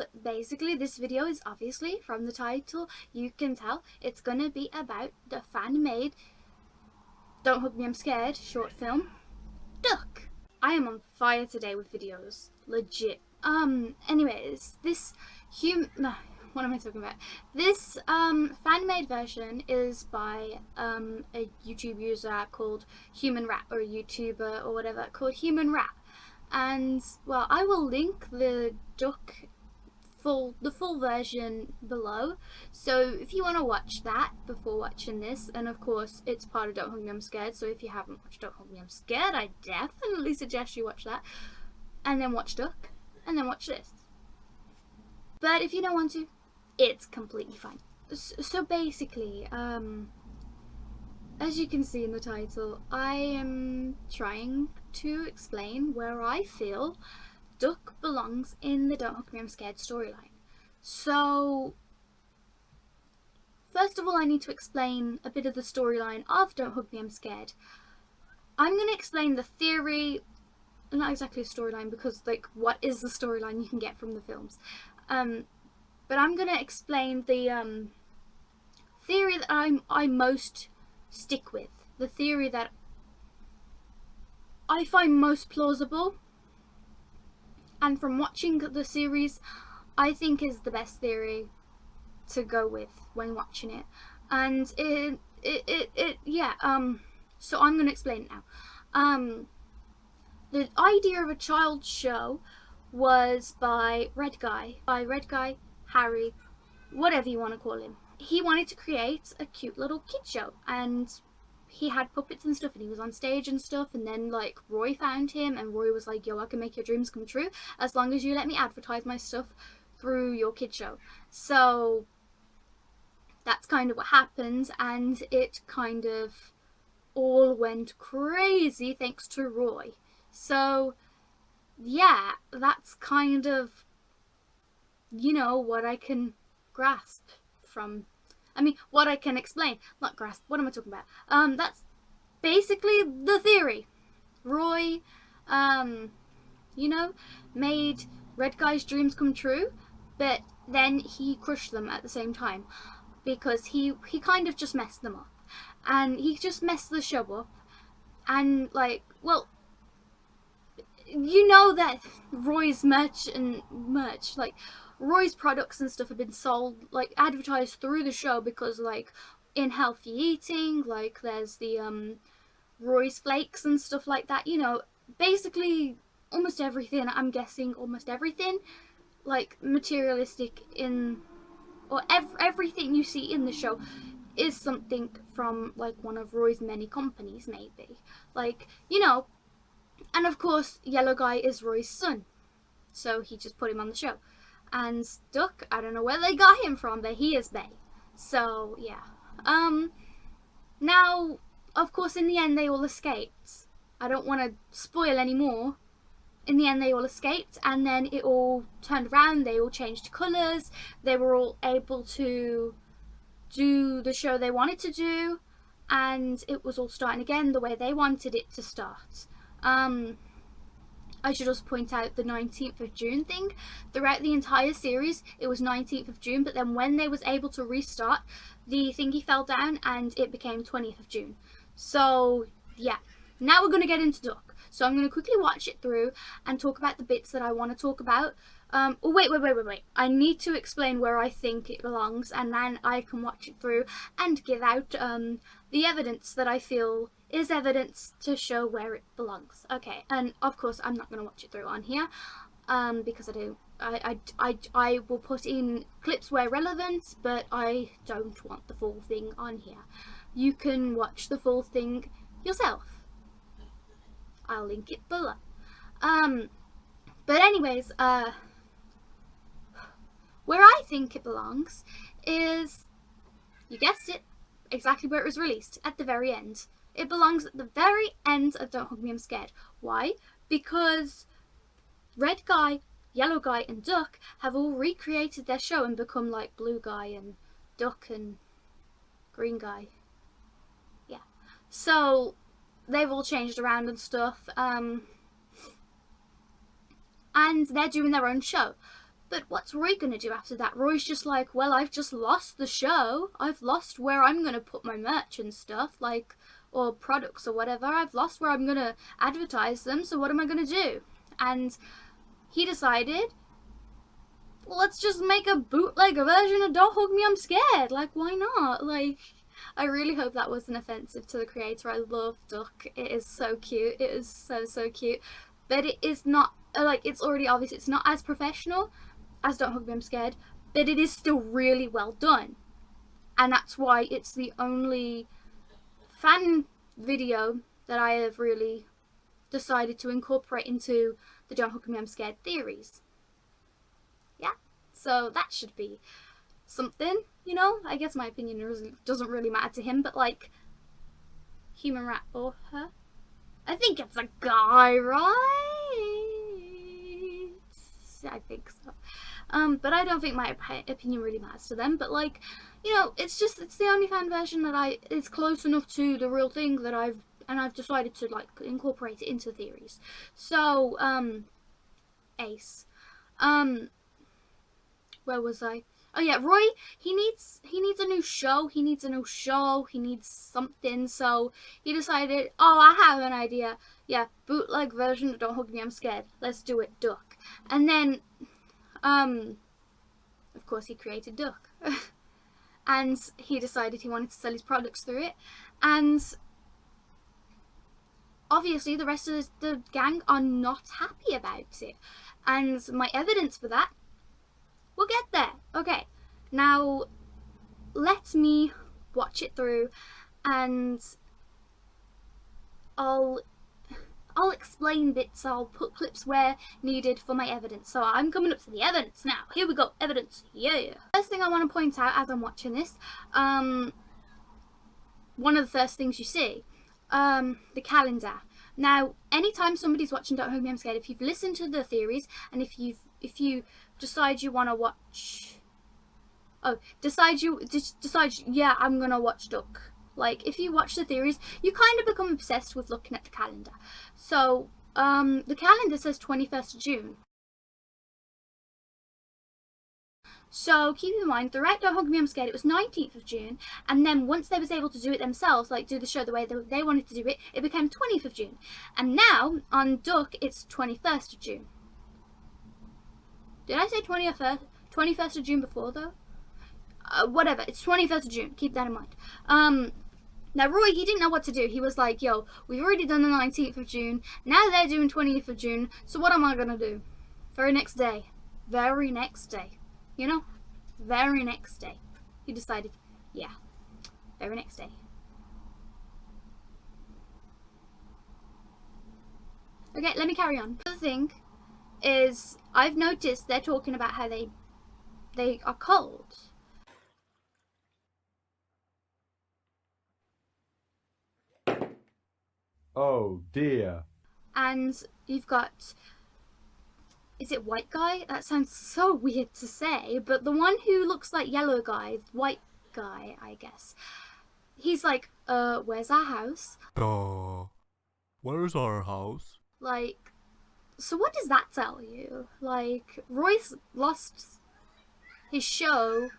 So basically this video is obviously, from the title you can tell, it's gonna be about the fan-made Don't Hug Me I'm Scared short film, Duck. I am on fire today with videos, legit. Anyways, what am I talking about? This fan-made version is by a YouTube user called Humanrat, or a YouTuber or whatever, called Humanrat. And well, I will link the Duck the full version below, so if you want to watch that before watching this, and of course it's part of Don't Hug Me I'm Scared, so if you haven't watched Don't Hug Me I'm Scared, I definitely suggest you watch that, and then watch Duck, and then watch this. But if you don't want to, it's completely fine. So basically, as you can see in the title, I am trying to explain where I feel Duck belongs in the Don't Hug Me I'm Scared storyline. So, first of all, I need to explain a bit of the storyline of Don't Hug Me I'm Scared. I'm going to explain the theory, not exactly a storyline, because like, what is the storyline you can get from the films? But I'm going to explain the theory that I most stick with, the theory that I find most plausible, and from watching the series, I think is the best theory to go with when watching it. And so I'm going to explain it now. The idea of a child's show was by Red Guy, Harry, whatever you want to call him. He wanted to create a cute little kid show, and he had puppets and stuff, and he was on stage and stuff, and then like Roy found him, and Roy was like, yo, I can make your dreams come true as long as you let me advertise my stuff through your kid show. So that's kind of what happened, and it kind of all went crazy thanks to Roy. So yeah, that's kind of, you know, what I can grasp from, what I can explain, not grasp, what am I talking about? That's basically the theory. Roy, you know, made Red Guy's dreams come true, but then he crushed them at the same time, because he kind of just messed them up, and he just messed the show up, and like, well, you know that Roy's like Roy's products and stuff have been sold, like advertised through the show, because like in healthy eating, like there's the Roy's flakes and stuff like that, you know, basically almost everything, I'm guessing almost everything like materialistic in, or everything you see in the show is something from like one of Roy's many companies, maybe, like, you know. And of course Yellow Guy is Roy's son, so he just put him on the show. And Duck, I don't know where they got him from, but he is Bay. So yeah. Now, of course, in the end they all escaped. I don't want to spoil any more. In the end they all escaped, and then it all turned around, they all changed colours, they were all able to do the show they wanted to do, and it was all starting again the way they wanted it to start. I should also point out the 19th of June thing. Throughout the entire series, it was 19th of June, but then when they was able to restart, the thingy fell down and it became 20th of June. So, yeah. Now we're going to get into Duck. So I'm going to quickly watch it through and talk about the bits that I want to talk about. Oh, wait. I need to explain where I think it belongs, and then I can watch it through and give out the evidence that I feel is evidence to show where it belongs. Okay, and of course I'm not going to watch it through on here, because I will put in clips where relevant, but I don't want the full thing on here. You can watch the full thing yourself. I'll link it below. But anyways, where I think it belongs is, you guessed it, exactly where it was released, at the very end. It belongs at the very end of Don't Hug Me I'm Scared. Why? Because Red Guy, Yellow Guy and Duck have all recreated their show and become like Blue Guy and Duck and Green Guy. Yeah. So they've all changed around and stuff. And they're doing their own show. But what's Roy gonna do after that? Roy's just like, well, I've just lost the show. I've lost where I'm gonna put my merch and stuff, like, or products or whatever. I've lost where I'm gonna advertise them, so what am I gonna do? And he decided, well, let's just make a bootleg version of Don't Hug Me, I'm Scared. Like, why not? Like, I really hope that wasn't offensive to the creator. I love Duck. It is so cute. It is so, so cute. But it is not, like, it's already obvious it's not as professional as Don't Hug Me, I'm Scared, but it is still really well done. And that's why it's the only fan video that I have really decided to incorporate into the Don't Hug Me, I'm Scared theories. Yeah, so that should be something, you know? I guess my opinion doesn't really matter to him, but like, Humanrat or her? I think it's a guy, right? I think so. But I don't think my opinion really matters to them, but like, you know, it's the only fan version that it's close enough to the real thing that I've decided to like incorporate it into theories. So, Ace. Where was I? Oh yeah, Roy, he needs a new show, he needs something, so he decided, oh, I have an idea. Yeah, bootleg version of Don't Hug Me, I'm Scared. Let's do it, Duck. And then, of course he created Duck. And he decided he wanted to sell his products through it. And obviously the rest of the gang are not happy about it. And my evidence for that, we'll get there. Okay, now let me watch it through and I'll explain bits, I'll put clips where needed for my evidence. So I'm coming up to the evidence now. Here we go, evidence, yeah. First thing I want to point out as I'm watching this, one of the first things you see, the calendar. Now, anytime somebody's watching Don't Hug Me, I'm Scared, if you've listened to the theories and if you decide you want to watch, yeah, I'm gonna watch Duck. Like, if you watch the theories, you kind of become obsessed with looking at the calendar. So, the calendar says 21st of June. So, keep in mind, throughout Don't Hug Me, I'm Scared, it was 19th of June, and then once they was able to do it themselves, like do the show the way they wanted to do it, it became 20th of June. And now, on Duck, it's 21st of June. Did I say 21st of June before, though? Whatever, it's 21st of June, keep that in mind. Now Roy, he didn't know what to do. He was like, yo, we've already done the 19th of June, now they're doing 20th of June, so what am I gonna do? Very next day, you know, very next day, he decided, yeah, very next day. Okay, let me carry on. The other thing is, I've noticed they're talking about how they are cold. Oh dear. And you've got, is it white guy? That sounds so weird to say, but the one who looks like yellow guy, white guy, I guess. He's like, where's our house? Where's our house? Like, so what does that tell you? Like, Roy's lost his show.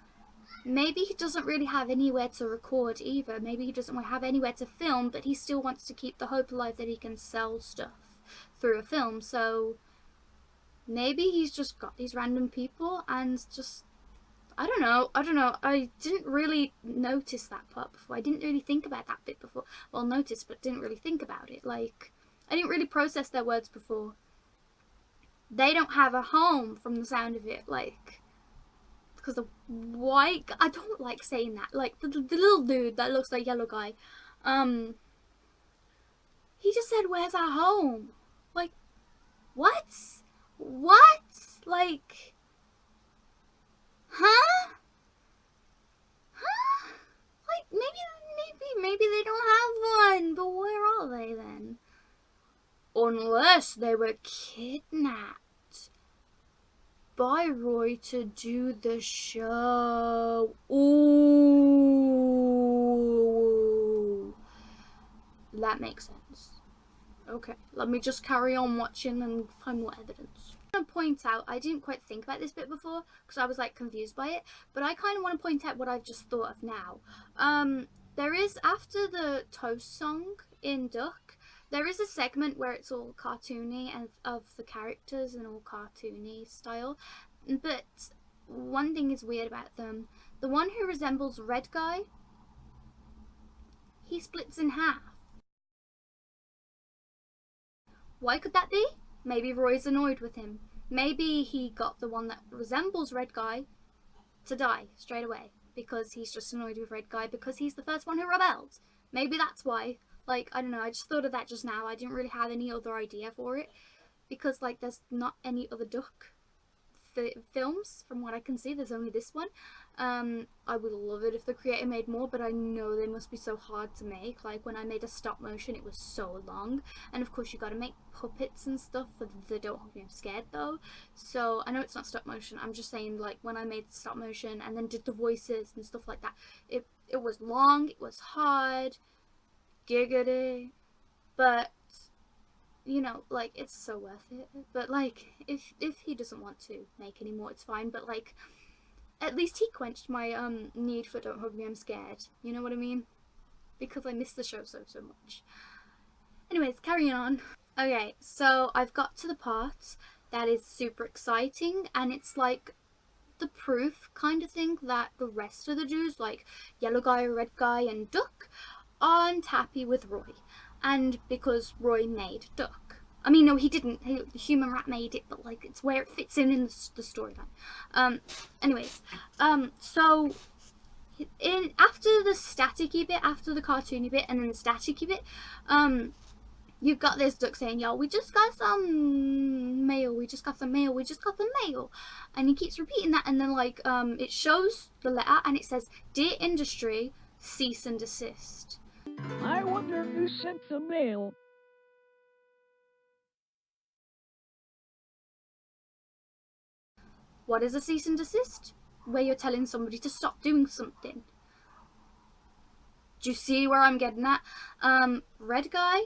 Maybe he doesn't really have anywhere to record either. Maybe he doesn't have anywhere to film, but he still wants to keep the hope alive that he can sell stuff through a film. So maybe he's just got these random people and just, I don't know. I didn't really notice that part before. I didn't really think about that bit before. Well, notice, but didn't really think about it. Like, I didn't really process their words before. They don't have a home from the sound of it, like, because the white, I don't like saying that, like, the little dude that looks like yellow guy, he just said, where's our home? Like, what? Like, huh? Like, maybe they don't have one, but where are they then? Unless they were kidnapped by Roy to do the show. Ooh, that makes sense. Okay, let me just carry on watching and find more evidence. I want to point out, I didn't quite think about this bit before because I was like confused by it, but I kind of want to point out what I've just thought of now. There is, after the Toast song in Duck, there is a segment where it's all cartoony and of the characters and all cartoony style, but one thing is weird about them. The one who resembles Red Guy, he splits in half. Why could that be? Maybe Roy's annoyed with him. Maybe he got the one that resembles Red Guy to die straight away because he's just annoyed with Red Guy because he's the first one who rebelled. Maybe that's why. Like, I don't know, I just thought of that just now. I didn't really have any other idea for it because, like, there's not any other Duck films from what I can see. There's only this one. I would love it if the creator made more, but I know they must be so hard to make. Like when I made a stop motion, it was so long, and of course you got to make puppets and stuff for the Don't Hold Me I'm Scared though. So I know it's not stop motion, I'm just saying, like when I made stop motion and then did the voices and stuff like that, it was long, it was hard, giggity, but you know, like, it's so worth it. But like, if he doesn't want to make any more, it's fine. But like, at least he quenched my need for Don't Hug Me I'm Scared. You know what I mean? Because I miss the show so much. Anyways, carrying on. Okay, so I've got to the part that is super exciting, and it's like the proof kind of thing that the rest of the Jews, like Yellow Guy, Red Guy, and Duck, aren't happy with Roy. And because Roy made Duck. I mean, no, he didn't. Humanrat made it, but like, it's where it fits in the storyline. Anyways, so after the staticky bit, after the cartoony bit, and then the staticky bit, you've got this Duck saying, "Yo, we just got some mail. We just got some mail. We just got the mail," and he keeps repeating that, and then like, it shows the letter, and it says, "Dear Industry, cease and desist." I wonder who sent the mail. What is a cease and desist? Where you're telling somebody to stop doing something. Do you see where I'm getting at? Red Guy,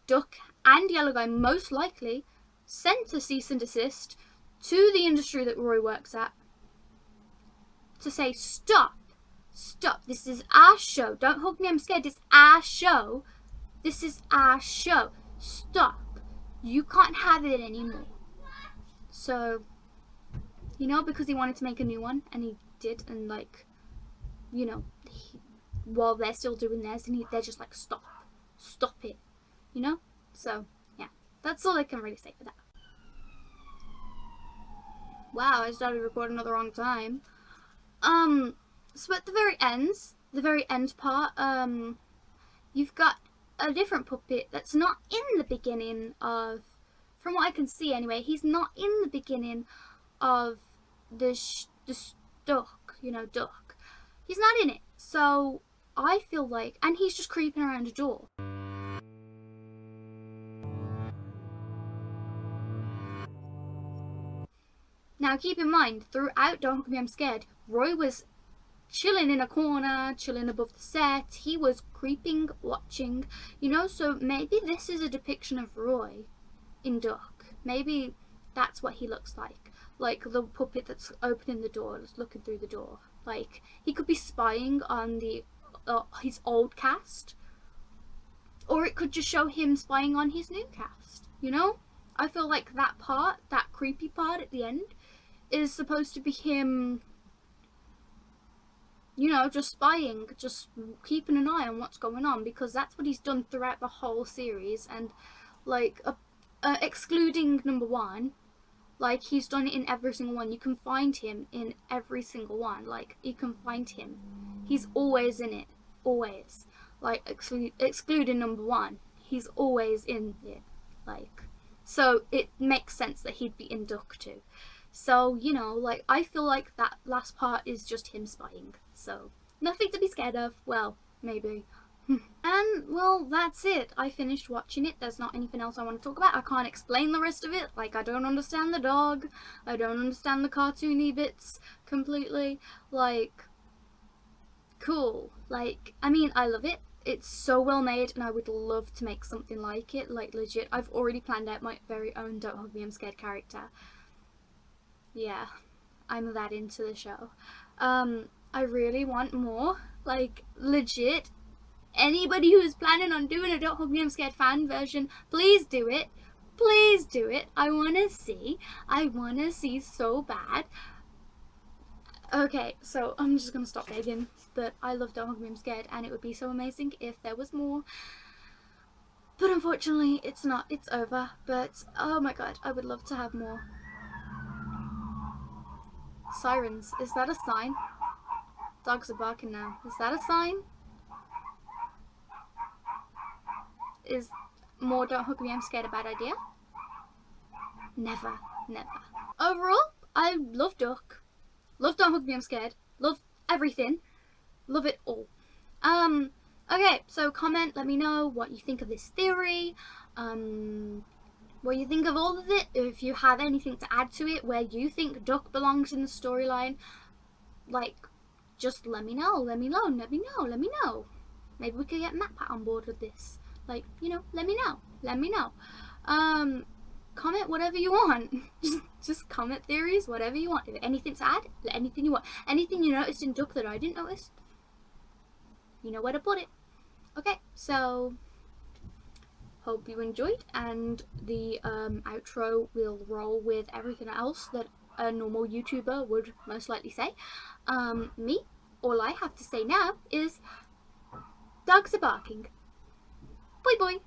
Duck, and Yellow Guy most likely sent a cease and desist to the industry that Roy works at to say, stop, this is our show. Don't hug me, I'm scared. It's our show. This is our show. Stop. You can't have it anymore. So, you know, because he wanted to make a new one, and he did, and like, you know, while they're still doing theirs, and they're just like, stop it, you know? So, yeah, that's all I can really say for that. Wow, I started recording at the wrong time. So at the very end part, you've got a different puppet that's not in the beginning of, from what I can see anyway, he's not in the beginning of the Duck, you know, Duck. He's not in it. So I feel like, and he's just creeping around a door. Now keep in mind, throughout Don't Hug Me I'm Scared, Roy was chilling in a corner, chilling above the set. He was creeping, watching, you know, so maybe this is a depiction of Roy in Duck. Maybe that's what he looks like the puppet that's opening the door, that's looking through the door. Like, he could be spying on the his old cast, or it could just show him spying on his new cast, you know? I feel like that part, that creepy part at the end, is supposed to be him, you know, just spying, just keeping an eye on what's going on, because that's what he's done throughout the whole series. And like, excluding number 1, like, he's done it in every single one. You can find him in every single one. Like, you can find him. He's always in it. Always. Like, excluding number 1, he's always in it. Like, so it makes sense that he'd be in Duck too. So, you know, like, I feel like that last part is just him spying. So, nothing to be scared of. Well, maybe. And, well, that's it. I finished watching it. There's not anything else I want to talk about. I can't explain the rest of it. Like, I don't understand the dog. I don't understand the cartoony bits completely. Like, cool. Like, I mean, I love it. it's so well made, and I would love to make something like it. Like, legit, I've already planned out my very own Don't Hug Me, I'm Scared character. Yeah, I'm that into the show. I really want more. Like, legit, anybody who is planning on doing a Don't Hug Me, I'm Scared fan version, please do it. Please do it. I want to see. I want to see so bad. Okay, so I'm just going to stop begging. But I love Don't Hug Me, I'm Scared, and it would be so amazing if there was more. But unfortunately, it's not. It's over. But, oh my god, I would love to have more. Sirens. Is that a sign? Dogs are barking now. Is that a sign? Is more Don't Hug Me, I'm Scared a bad idea? Never. Never. Overall, I love Duck. Love Don't Hug Me, I'm Scared. Love everything. Love it all. Okay, so comment, let me know what you think of this theory. What you think of all of it. If you have anything to add to it, where you think Duck belongs in the storyline, like, just let me know. Let me know. Let me know. Let me know. Maybe we could get MatPat on board with this. Like, you know, let me know. Let me know. Comment whatever you want. Just comment theories, whatever you want. If anything to add, anything you want. Anything you noticed in Duck that I didn't notice, you know where to put it. Okay, so hope you enjoyed, and the outro will roll with everything else that a normal YouTuber would most likely say. Me, all I have to say now is dogs are barking. Bye bye.